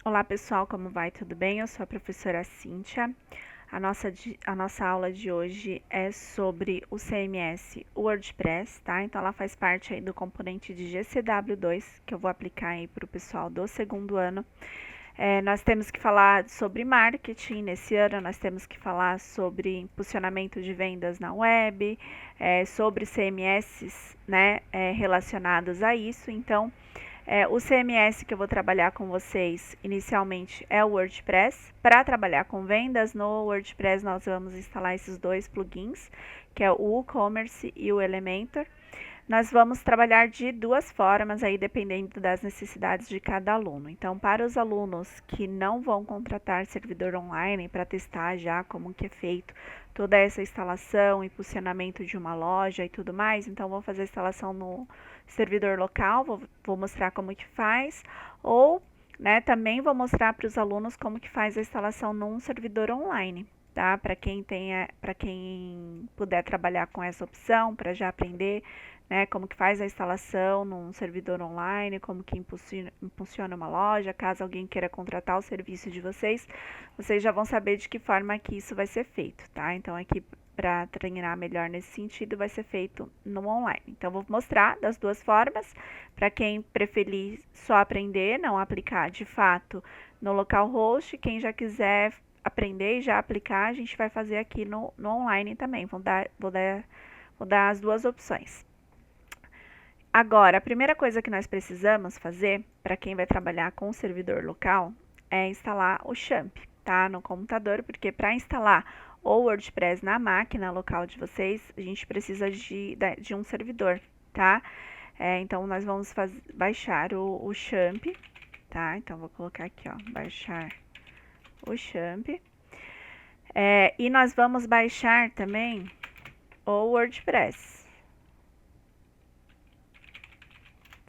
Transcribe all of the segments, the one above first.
Olá pessoal, como vai? Tudo bem? Eu sou a professora Cíntia. A nossa aula de hoje é sobre o CMS WordPress, tá? Então ela faz parte aí do componente de GCW2 que eu vou aplicar aí para o pessoal do segundo ano. Nós temos que falar sobre marketing nesse ano, nós temos que falar sobre impulsionamento de vendas na web, sobre CMS, né, relacionados a isso. Então, o CMS que eu vou trabalhar com vocês inicialmente é o WordPress. Para trabalhar com vendas no WordPress, nós vamos instalar esses dois plugins, que é o WooCommerce e o Elementor. Nós vamos trabalhar de duas formas, aí dependendo das necessidades de cada aluno. Então, para os alunos que não vão contratar servidor online para testar já como que é feito toda essa instalação e posicionamento de uma loja e tudo mais, então vou fazer a instalação no servidor local, vou mostrar como que faz, ou também vou mostrar para os alunos como que faz a instalação num servidor online. Tá? Para quem puder trabalhar com essa opção, para já aprender, né, como que faz a instalação num servidor online, como que impulsiona uma loja, caso alguém queira contratar o serviço de vocês, vocês já vão saber de que forma que isso vai ser feito, tá? Então aqui para treinar melhor nesse sentido vai ser feito no online. Então vou mostrar das duas formas, para quem preferir só aprender, não aplicar de fato no localhost, quem já quiser aprender e já aplicar, a gente vai fazer aqui no online também. Vou dar as duas opções. Agora, a primeira coisa que nós precisamos fazer, para quem vai trabalhar com o servidor local, é instalar o XAMPP, tá? No computador, porque para instalar o WordPress na máquina local de vocês, a gente precisa de um servidor, tá? Então, nós vamos baixar o XAMPP, tá? Então, vou colocar aqui, ó, baixar o XAMPP. E nós vamos baixar também o WordPress,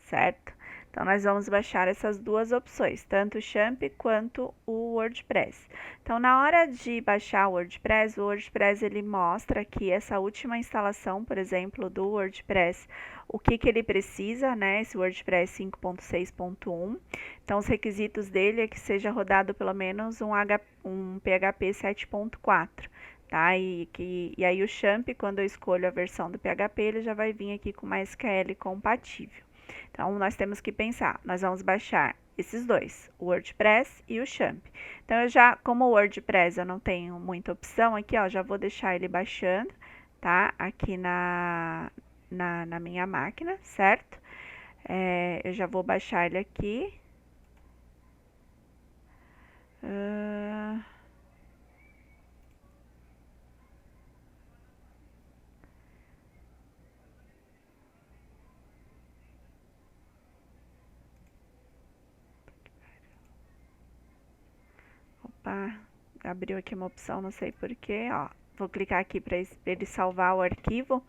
certo? Então, nós vamos baixar essas duas opções, tanto o XAMPP quanto o WordPress. Então, na hora de baixar o WordPress ele mostra aqui essa última instalação, por exemplo, do WordPress, o que ele precisa, né? Esse WordPress 5.6.1. Então, os requisitos dele é que seja rodado pelo menos um PHP 7.4. Tá? E aí o XAMPP, quando eu escolho a versão do PHP, ele já vai vir aqui com uma SQL compatível. Então, nós temos que pensar, nós vamos baixar esses dois, o WordPress e o XAMPP. Então, como o WordPress eu não tenho muita opção aqui, ó, já vou deixar ele baixando, tá? Aqui na minha máquina, certo? Eu já vou baixar ele aqui. Opa, abriu aqui uma opção, não sei porquê, ó. Vou clicar aqui para ele salvar o arquivo.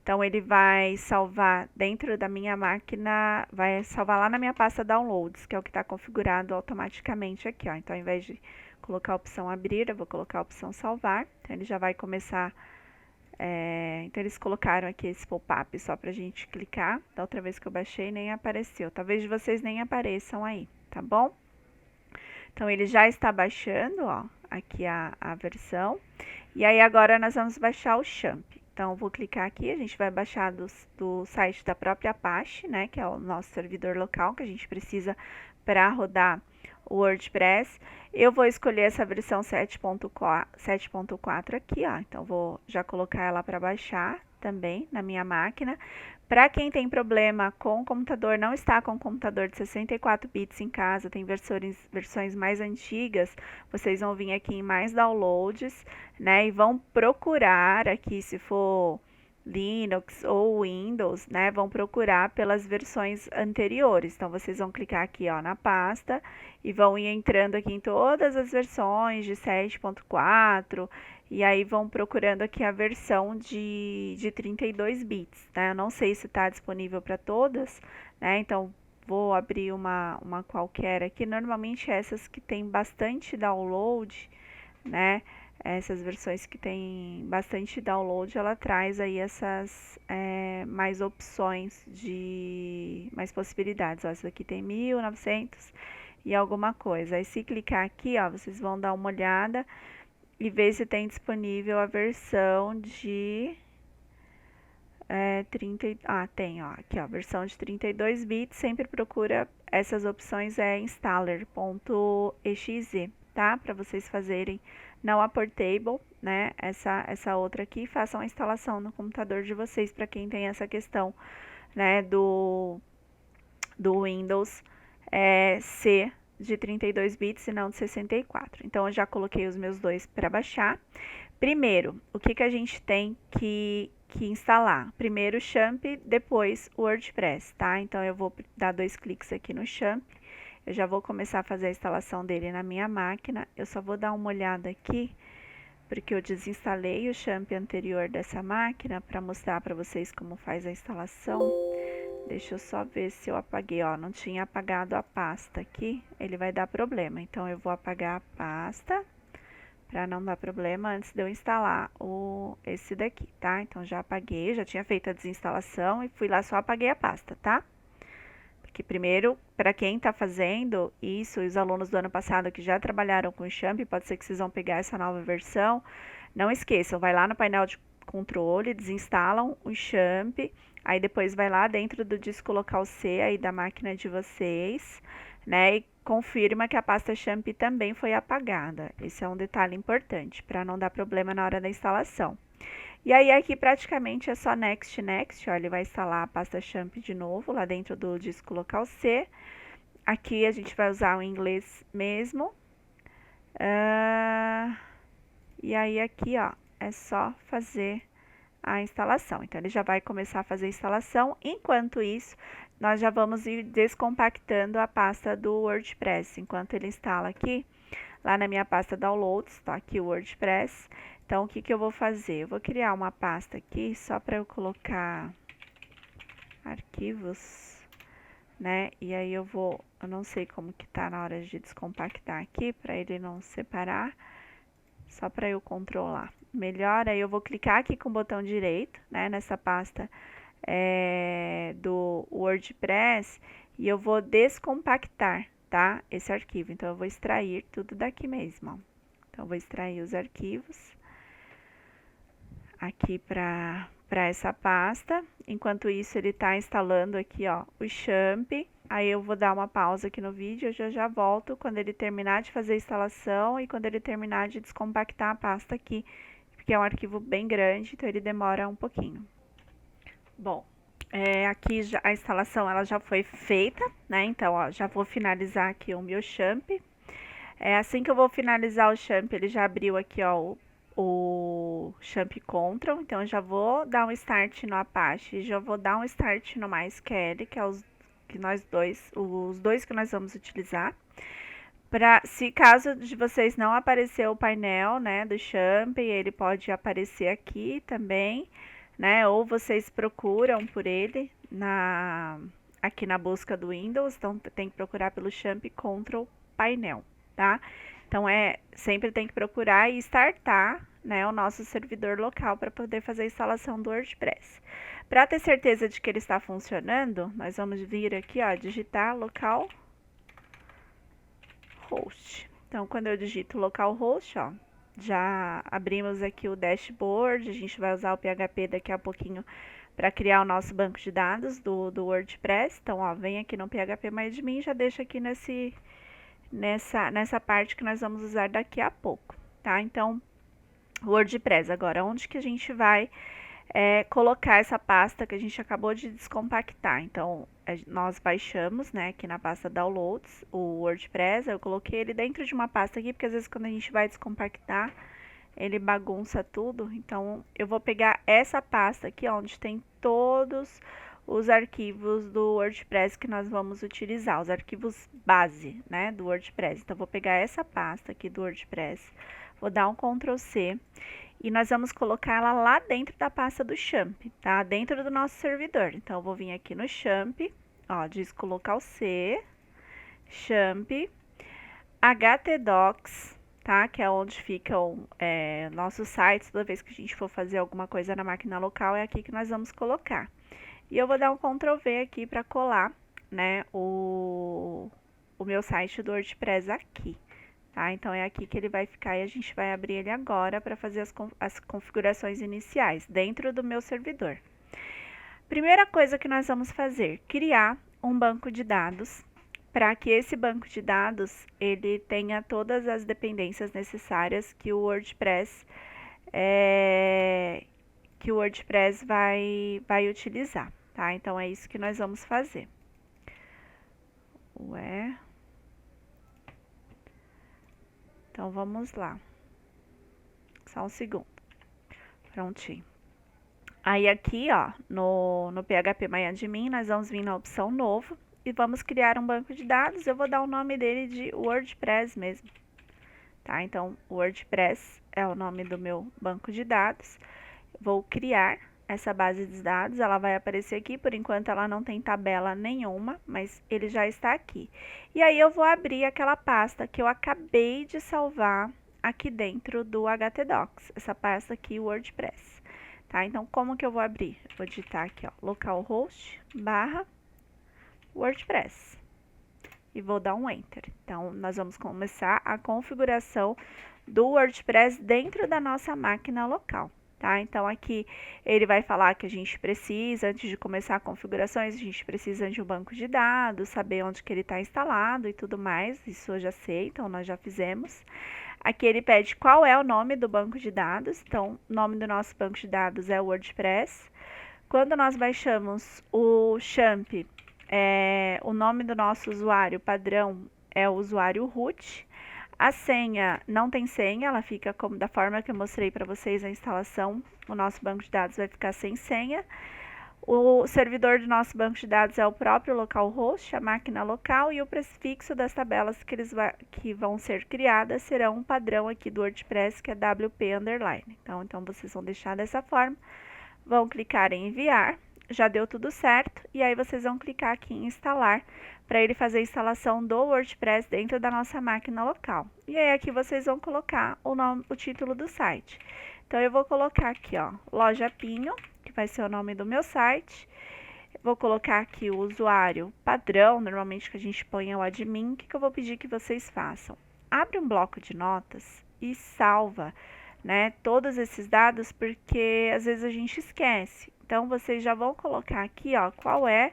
Então, ele vai salvar dentro da minha máquina, vai salvar lá na minha pasta Downloads, que é o que está configurado automaticamente aqui, ó. Então, ao invés de colocar a opção abrir, eu vou colocar a opção salvar. Então, ele já vai começar. Então, eles colocaram aqui esse pop-up só para a gente clicar. Da outra vez que eu baixei, nem apareceu. Talvez de vocês nem apareçam aí, tá bom? Então, ele já está baixando, ó, aqui a versão. E aí, agora nós vamos baixar o XAMPP. Então, eu vou clicar aqui, a gente vai baixar do site da própria Apache, né, que é o nosso servidor local, que a gente precisa para rodar o WordPress. Eu vou escolher essa versão 7.4 aqui, ó. Então, vou já colocar ela para baixar também na minha máquina. Para quem tem problema com o computador, não está com o computador de 64 bits em casa, tem versões mais antigas, vocês vão vir aqui em mais downloads, né, e vão procurar aqui, se for Linux ou Windows, né, vão procurar pelas versões anteriores. Então, vocês vão clicar aqui, ó, na pasta e vão ir entrando aqui em todas as versões de 7.4 e aí vão procurando aqui a versão de 32 bits, né? Eu não sei se está disponível para todas, né? Então, vou abrir uma qualquer aqui. Normalmente, essas que tem bastante download, né? Essas versões que tem bastante download, ela traz aí essas mais opções mais possibilidades. Ó, essa aqui tem 1900 e alguma coisa. Aí se clicar aqui, ó, vocês vão dar uma olhada e ver se tem disponível a versão de 30, tem, ó, aqui, ó, versão de 32 bits. Sempre procura essas opções installer.exe, tá? Para vocês fazerem, não a Portable, né? Essa outra aqui, façam a instalação no computador de vocês, para quem tem essa questão, né, do Windows C de 32 bits e não de 64. Então eu já coloquei os meus dois para baixar. Primeiro, o que a gente tem que instalar? Primeiro o Champ, depois o WordPress, tá? Então eu vou dar 2 cliques aqui no Champ. Eu já vou começar a fazer a instalação dele na minha máquina. Eu só vou dar uma olhada aqui, porque eu desinstalei o Champ anterior dessa máquina para mostrar para vocês como faz a instalação. Deixa eu só ver se eu apaguei, ó, não tinha apagado a pasta aqui, ele vai dar problema. Então eu vou apagar a pasta para não dar problema antes de eu instalar esse daqui, tá? Então já apaguei, já tinha feito a desinstalação e fui lá, só apaguei a pasta, tá? Porque primeiro, para quem tá fazendo isso, os alunos do ano passado que já trabalharam com o Champ, pode ser que vocês vão pegar essa nova versão, não esqueçam, vai lá no painel de controle, desinstalam o Champ, aí depois vai lá dentro do disco local C aí da máquina de vocês, né, e confirma que a pasta Champ também foi apagada. Esse é um detalhe importante, para não dar problema na hora da instalação. E aí aqui praticamente é só Next, Next, ó, ele vai instalar a pasta Champ de novo lá dentro do disco local C. Aqui a gente vai usar o inglês mesmo. E aí aqui, ó, é só fazer a instalação. Então ele já vai começar a fazer a instalação. Enquanto isso, nós já vamos ir descompactando a pasta do WordPress. Enquanto ele instala aqui, lá na minha pasta Downloads, tá aqui o WordPress. Então o que eu vou fazer? Eu vou criar uma pasta aqui só para eu colocar arquivos, né? E aí eu não sei como que tá na hora de descompactar aqui, para ele não separar, só para eu controlar melhor. Aí eu vou clicar aqui com o botão direito, né, nessa pasta do WordPress, e eu vou descompactar, tá, esse arquivo. Então eu vou extrair tudo daqui mesmo, ó. Então eu vou extrair os arquivos aqui para essa pasta. Enquanto isso ele está instalando aqui, ó, o Champ. Aí eu vou dar uma pausa aqui no vídeo, eu já volto quando ele terminar de fazer a instalação e quando ele terminar de descompactar a pasta aqui, porque é um arquivo bem grande, então ele demora um pouquinho. Bom, aqui a instalação ela já foi feita, né? Então, ó, já vou finalizar aqui o meu Champ. Assim que eu vou finalizar o Champ, ele já abriu aqui, ó, o Champ Control. Então, eu já vou dar um start no Apache, já vou dar um start no MySQL, que é os dois que nós vamos utilizar. Se caso de vocês não aparecer o painel, né, do Champ, ele pode aparecer aqui também, né? Ou vocês procuram por ele aqui na busca do Windows. Então tem que procurar pelo Champ Control Painel, tá? Então sempre tem que procurar e startar, né, o nosso servidor local para poder fazer a instalação do WordPress. Para ter certeza de que ele está funcionando, nós vamos vir aqui, ó, digitar localhost. Então, quando eu digito localhost, ó, já abrimos aqui o dashboard. A gente vai usar o PHP daqui a pouquinho para criar o nosso banco de dados do WordPress. Então, ó, vem aqui no PHP MyAdmin, já deixa aqui nessa parte que nós vamos usar daqui a pouco, tá? Então, WordPress, agora, onde que a gente vai colocar essa pasta que a gente acabou de descompactar? Então, nós baixamos, né, aqui na pasta Downloads, o WordPress. Eu coloquei ele dentro de uma pasta aqui, porque às vezes quando a gente vai descompactar, ele bagunça tudo. Então, eu vou pegar essa pasta aqui, onde tem todos os arquivos do WordPress que nós vamos utilizar, os arquivos base, né, do WordPress. Então, eu vou pegar essa pasta aqui do WordPress, vou dar um Ctrl C e nós vamos colocar ela lá dentro da pasta do Champ, tá? Dentro do nosso servidor. Então, eu vou vir aqui no Champ, ó, disco local C, Champ, htdocs, tá? Que é onde ficam nossos sites. Toda vez que a gente for fazer alguma coisa na máquina local, é aqui que nós vamos colocar. E eu vou dar um Ctrl V aqui para colar, né, o o meu site do WordPress aqui, tá? Então, é aqui que ele vai ficar e a gente vai abrir ele agora para fazer as configurações iniciais dentro do meu servidor. Primeira coisa que nós vamos fazer, criar um banco de dados para que esse banco de dados ele tenha todas as dependências necessárias que o WordPress vai utilizar, tá? Então é isso que nós vamos fazer. Então vamos lá. Só um segundo. Prontinho. Aí aqui, ó, no PHP MyAdmin, nós vamos vir na opção novo e vamos criar um banco de dados. Eu vou dar o nome dele de WordPress mesmo, tá? Então, WordPress é o nome do meu banco de dados. Vou criar essa base de dados, ela vai aparecer aqui. Por enquanto, ela não tem tabela nenhuma, mas ele já está aqui. E aí, eu vou abrir aquela pasta que eu acabei de salvar aqui dentro do HTDocs, essa pasta aqui, WordPress. Tá? Então, como que eu vou abrir? Vou digitar aqui, ó, localhost /WordPress e vou dar um Enter. Então, nós vamos começar a configuração do WordPress dentro da nossa máquina local, tá? Então, aqui ele vai falar que a gente precisa, antes de começar configurações, a gente precisa de um banco de dados, saber onde que ele está instalado e tudo mais. Isso eu já sei, então nós já fizemos. Aqui ele pede qual é o nome do banco de dados. Então, o nome do nosso banco de dados é o WordPress. Quando nós baixamos o XAMPP, o nome do nosso usuário padrão é o usuário root. A senha não tem senha, ela fica como da forma que eu mostrei para vocês a instalação. O nosso banco de dados vai ficar sem senha. O servidor do nosso banco de dados é o próprio localhost, a máquina local, e o prefixo das tabelas que vão ser criadas serão um padrão aqui do WordPress, que é WP_. Então vocês vão deixar dessa forma, vão clicar em enviar, já deu tudo certo, e aí vocês vão clicar aqui em instalar, para ele fazer a instalação do WordPress dentro da nossa máquina local. E aí aqui vocês vão colocar o título do site. Então eu vou colocar aqui, ó, Loja Pinho, que vai ser o nome do meu site. Vou colocar aqui o usuário padrão, normalmente que a gente põe é o admin. O que eu vou pedir que vocês façam? Abre um bloco de notas e salva, né, todos esses dados, porque às vezes a gente esquece. Então, vocês já vão colocar aqui, ó, qual é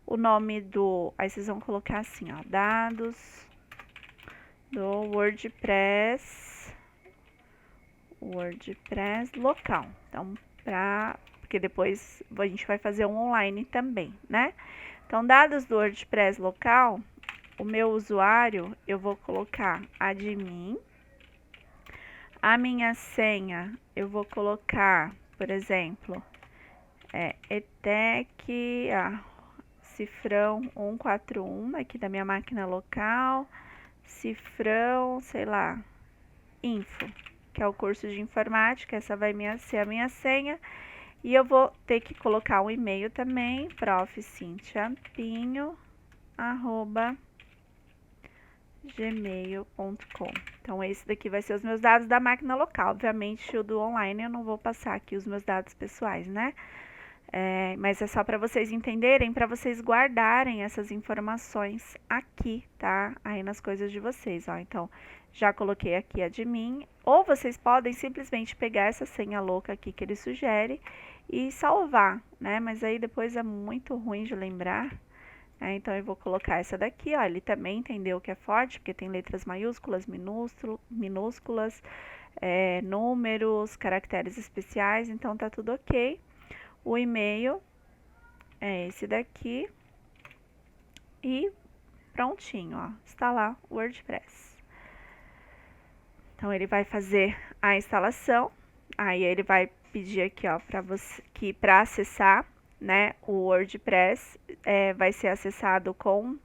o nome do... Aí vocês vão colocar assim, ó, dados do WordPress local. Então, porque depois a gente vai fazer um online também, né? Então, dados do WordPress local, o meu usuário, eu vou colocar admin. A minha senha, eu vou colocar, por exemplo, ETEC, cifrão 141, aqui da minha máquina local, cifrão, sei lá, info, que é o curso de informática, essa vai ser a minha senha. E eu vou ter que colocar um e-mail também, profcintia@gmail.com. Então, esse daqui vai ser os meus dados da máquina local. Obviamente, o do online eu não vou passar aqui os meus dados pessoais, né? Mas é só para vocês entenderem, para vocês guardarem essas informações aqui, tá? Aí nas coisas de vocês, ó. Então, já coloquei aqui admin. Ou vocês podem simplesmente pegar essa senha louca aqui que ele sugere e salvar, né? Mas aí depois é muito ruim de lembrar. Então, eu vou colocar essa daqui, ó. Ele também entendeu que é forte, porque tem letras maiúsculas, minúsculas, números, caracteres especiais, então tá tudo ok. O e-mail é esse daqui. E prontinho, ó. Instalar o WordPress. Então, ele vai fazer a instalação. Aí, ele vai pedir aqui, ó, para acessar, né, o WordPress, vai ser acessado com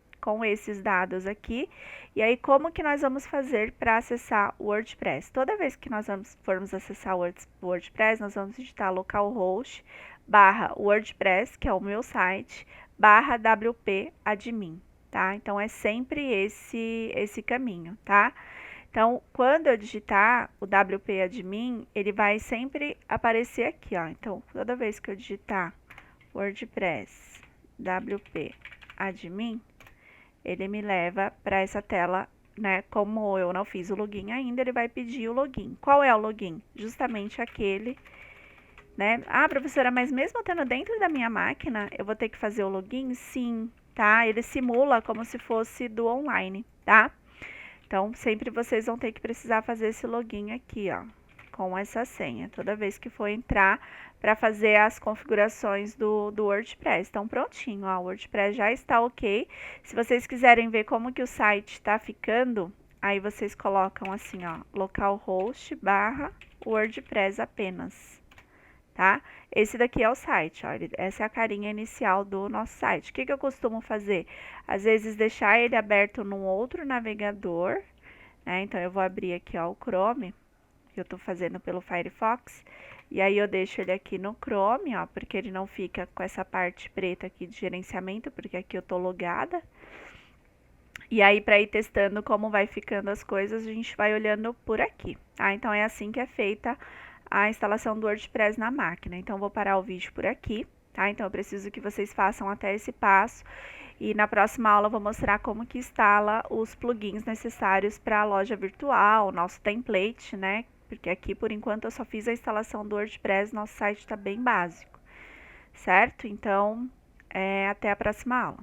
esses dados aqui. E aí, como que nós vamos fazer para acessar o WordPress? Toda vez que nós formos acessar o WordPress, nós vamos digitar localhost /WordPress, que é o meu site, /WP admin, tá? Então, é sempre esse caminho, tá? Então, quando eu digitar o WP admin, ele vai sempre aparecer aqui, ó. Então, toda vez que eu digitar WordPress WP admin, ele me leva para essa tela, né? Como eu não fiz o login ainda, ele vai pedir o login. Qual é o login? Justamente aquele, né? Ah, professora, mas mesmo tendo dentro da minha máquina, eu vou ter que fazer o login? Sim, tá? Ele simula como se fosse do online, tá? Então, sempre vocês vão ter que precisar fazer esse login aqui, ó, com essa senha, toda vez que for entrar para fazer as configurações do WordPress. Então, prontinho, ó, o WordPress já está ok. Se vocês quiserem ver como que o site está ficando, aí vocês colocam assim, ó, localhost / WordPress apenas, tá? Esse daqui é o site, ó, essa é a carinha inicial do nosso site. O que eu costumo fazer? Às vezes deixar ele aberto num outro navegador, né? Então eu vou abrir aqui, ó, o Chrome, que eu tô fazendo pelo Firefox, e aí eu deixo ele aqui no Chrome, ó, porque ele não fica com essa parte preta aqui de gerenciamento, porque aqui eu tô logada. E aí, para ir testando como vai ficando as coisas, a gente vai olhando por aqui, tá? Então é assim que é feita a instalação do WordPress na máquina. Então, vou parar o vídeo por aqui, tá? Então, eu preciso que vocês façam até esse passo. E na próxima aula eu vou mostrar como que instala os plugins necessários para a loja virtual, nosso template, né? Porque aqui, por enquanto, eu só fiz a instalação do WordPress, nosso site está bem básico, certo? Então, até a próxima aula.